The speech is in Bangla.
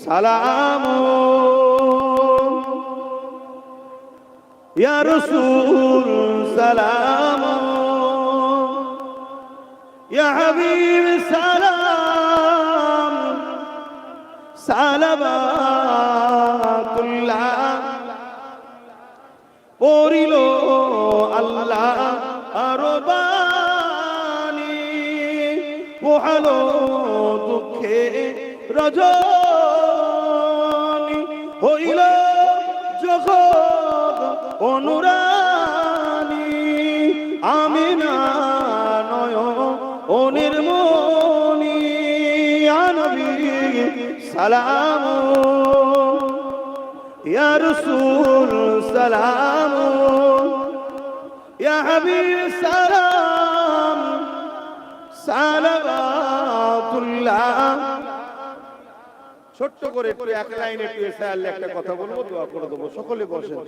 সালাম ইয়া রাসূল সালাম ইয়া হাবিব সালাম সালাবাতুল্লাহ পড়িল আল্লাহ আরবানি পোহালো দুঃখে রজনী হইল জগৎ অনুরানী আমিনা নয়নের মনি ইয়া নবী সালাম ইয়া রাসূল সালাম ইয়া হাবিব সালাম সালাওয়াতুল্লাহ। ছোট্ট করে একটু এক লাইনে একটু এসে আল্লাহ একটা কথা বলবো, দোয়া করে দেবো। সকলে বসেন।